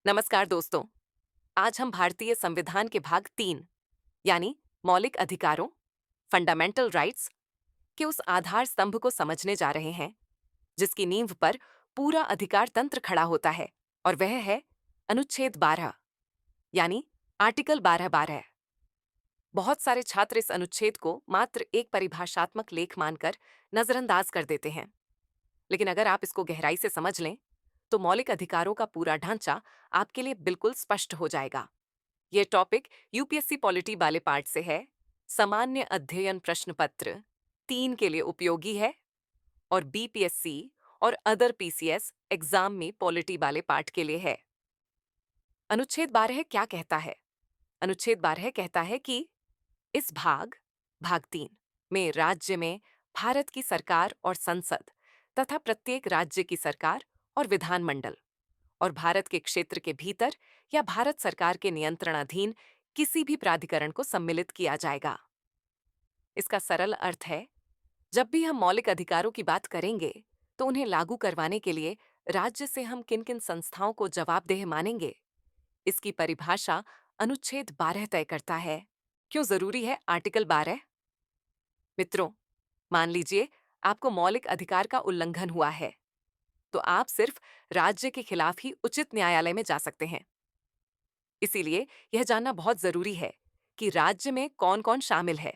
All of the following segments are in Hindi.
नमस्कार दोस्तों। आज हम भारतीय संविधान के भाग 3 यानी मौलिक अधिकारों फंडामेंटल राइट्स के उस आधार स्तंभ को समझने जा रहे हैं जिसकी नींव पर पूरा अधिकार तंत्र खड़ा होता है, और वह है अनुच्छेद 12 यानी आर्टिकल 12-12। बहुत सारे छात्र इस अनुच्छेद को मात्र एक परिभाषात्मक लेख मानकर नजरअंदाज कर देते हैं, लेकिन अगर आप इसको गहराई से समझ लें तो मौलिक अधिकारों का पूरा ढांचा आपके लिए बिल्कुल स्पष्ट हो जाएगा। यह टॉपिक यूपीएससी पॉलिटी वाले पार्ट से है, सामान्य अध्ययन प्रश्न पत्र 3 के लिए उपयोगी है, और बीपीएससी और अदर पीसीएस एग्जाम में पॉलिटी वाले पार्ट के लिए है। अनुच्छेद 12 क्या कहता है? अनुच्छेद 12 कहता है कि इस भाग 3 में राज्य में भारत की सरकार और संसद तथा प्रत्येक राज्य की सरकार और विधानमंडल और भारत के क्षेत्र के भीतर या भारत सरकार के नियंत्रणाधीन किसी भी प्राधिकरण को सम्मिलित किया जाएगा। इसका सरल अर्थ है, जब भी हम मौलिक अधिकारों की बात करेंगे तो उन्हें लागू करवाने के लिए राज्य से हम किन किन संस्थाओं को जवाबदेह मानेंगे, इसकी परिभाषा अनुच्छेद 12 तय करता है। क्यों जरूरी है आर्टिकल 12? मित्रों, मान लीजिए आपको मौलिक अधिकार का उल्लंघन हुआ है, तो आप सिर्फ राज्य के खिलाफ ही उचित न्यायालय में जा सकते हैं। इसीलिए यह जानना बहुत जरूरी है कि राज्य में कौन कौन शामिल है,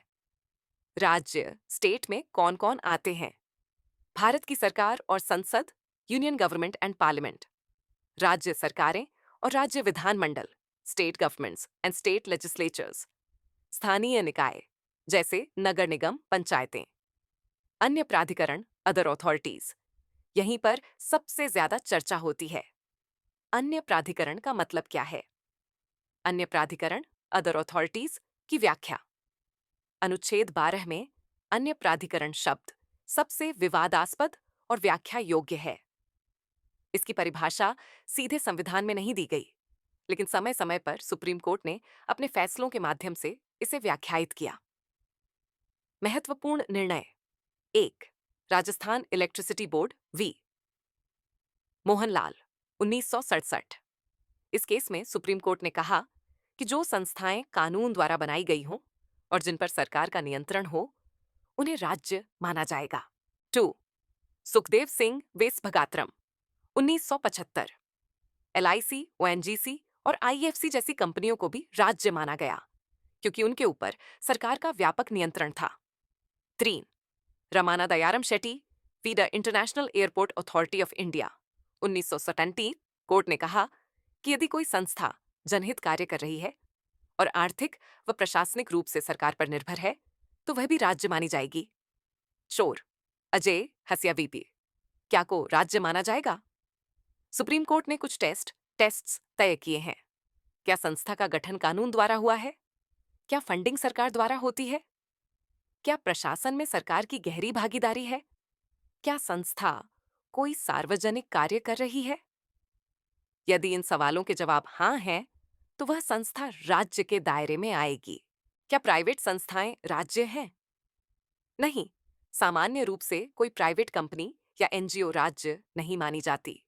राज्य स्टेट में कौन कौन आते हैं, भारत की सरकार और संसद यूनियन गवर्नमेंट एंड पार्लियामेंट, राज्य सरकारें और राज्य विधानमंडल state governments and state legislatures, स्थानीय निकाय जैसे नगर निगम पंचायतें, अन्य प्राधिकरण अदर अथॉरिटीज। यहीं पर सबसे ज्यादा चर्चा होती है। अन्य प्राधिकरण का मतलब क्या है? अन्य प्राधिकरण अदर अथॉरिटीज की व्याख्या। अनुच्छेद 12 में अन्य प्राधिकरण शब्द सबसे विवादास्पद और व्याख्या योग्य है। इसकी परिभाषा सीधे संविधान में नहीं दी गई, लेकिन समय समय पर सुप्रीम कोर्ट ने अपने फैसलों के माध्यम से इसे व्याख्यायित किया। महत्वपूर्ण निर्णय 1, Rajasthan electricity board v Mohanlal 1967। इस केस में सुप्रीम कोर्ट ने कहा कि जो संस्थाएं कानून द्वारा बनाई गई हों और जिन पर सरकार का नियंत्रण हो, उन्हें राज्य माना जाएगा। 2, सुखदेव सिंह वेस भगात्रम 1975। एलआईसी, ओएनजीसी और आईएफसी जैसी कंपनियों को भी राज्य माना गया क्योंकि उनके ऊपर सरकार का व्यापक नियंत्रण था। 3, Ramana Dayaram Shetty v the international airport authority of India 1997। Court ने कहा कि यदि कोई संस्था जनहित कार्य कर रही है और आर्थिक व प्रशासनिक रूप से सरकार पर निर्भर है तो वह भी राज्य मानी जाएगी। शोर अजय हसिया वीपी, क्या को राज्य माना जाएगा? सुप्रीम कोर्ट ने कुछ टेस्ट्स तय किए हैं। क्या संस्था का गठन कानून द्वारा हुआ है? क्या फंडिंग सरकार द्वारा होती है? क्या प्रशासन में सरकार की गहरी भागीदारी है? क्या संस्था कोई सार्वजनिक कार्य कर रही है? यदि इन सवालों के जवाब हाँ हैं, तो वह संस्था राज्य के दायरे में आएगी। क्या प्राइवेट संस्थाएं राज्य हैं? नहीं, सामान्य रूप से कोई प्राइवेट कंपनी या एनजीओ राज्य नहीं मानी जाती।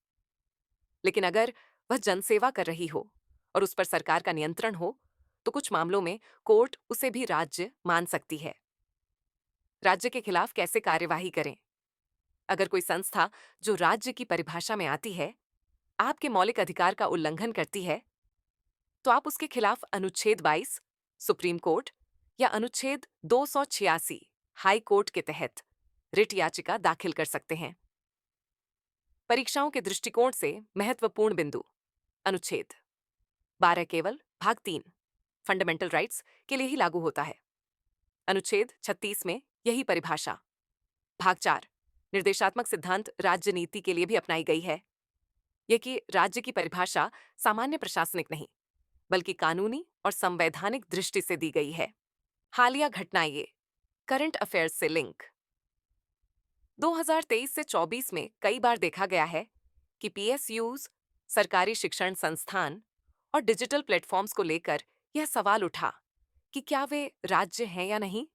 लेकिन अगर वह जनसेवा कर रही हो और उस पर सरकार का नियंत्रण हो, तो कुछ मामलों में कोर्ट उसे भी राज्य मान सकती है। राज्य के खिलाफ कैसे कार्यवाही करें? अगर कोई संस्था जो राज्य की परिभाषा में आती है आपके मौलिक अधिकार का उल्लंघन करती है, तो आप उसके खिलाफ अनुच्छेद 22 सुप्रीम कोर्ट या अनुच्छेद 286 हाई कोर्ट के तहत रिट याचिका दाखिल कर सकते हैं। परीक्षाओं के दृष्टिकोण से महत्वपूर्ण बिंदु। अनुच्छेद 12 केवल भाग 3 फंडामेंटल राइट्स के लिए ही लागू होता है। अनुच्छेद 36 में यही परिभाषा भाग 4 निर्देशात्मक सिद्धांत राज्य नीति के लिए भी अपनाई गई है। यह कि राज्य की परिभाषा सामान्य प्रशासनिक नहीं बल्कि कानूनी और संवैधानिक दृष्टि से दी गई है। हालिया घटनाएं करंट अफेयर्स से लिंक। 2023 से 24 में कई बार देखा गया है कि पीएसयूज, सरकारी शिक्षण संस्थान और डिजिटल प्लेटफॉर्म्स को लेकर यह सवाल उठा कि क्या वे राज्य हैं या नहीं।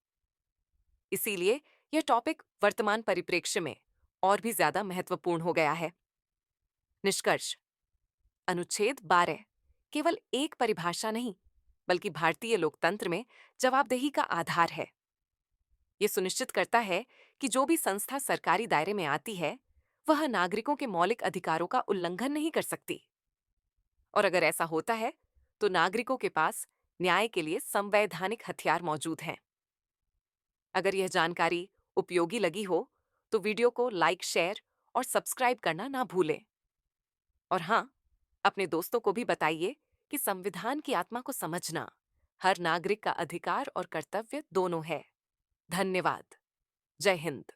इसीलिए यह टॉपिक वर्तमान परिप्रेक्ष्य में और भी ज्यादा महत्वपूर्ण हो गया है। निष्कर्ष, अनुच्छेद 12 केवल एक परिभाषा नहीं, बल्कि भारतीय लोकतंत्र में जवाबदेही का आधार है। ये सुनिश्चित करता है कि जो भी संस्था सरकारी दायरे में आती है, वह नागरिकों के मौलिक अधिकारों का उल्लंघन नहीं कर सकती। और अगर ऐसा होता है, तो नागरिकों के पास न्याय के लिए संवैधानिक हथियार मौजूद हैं। अगर यह जानकारी उपयोगी लगी हो, तो वीडियो को लाइक, शेयर और सब्सक्राइब करना ना भूलें। और हाँ, अपने दोस्तों को भी बताइए कि संविधान की आत्मा को समझना हर नागरिक का अधिकार और कर्तव्य दोनों है। धन्यवाद। जय हिंद।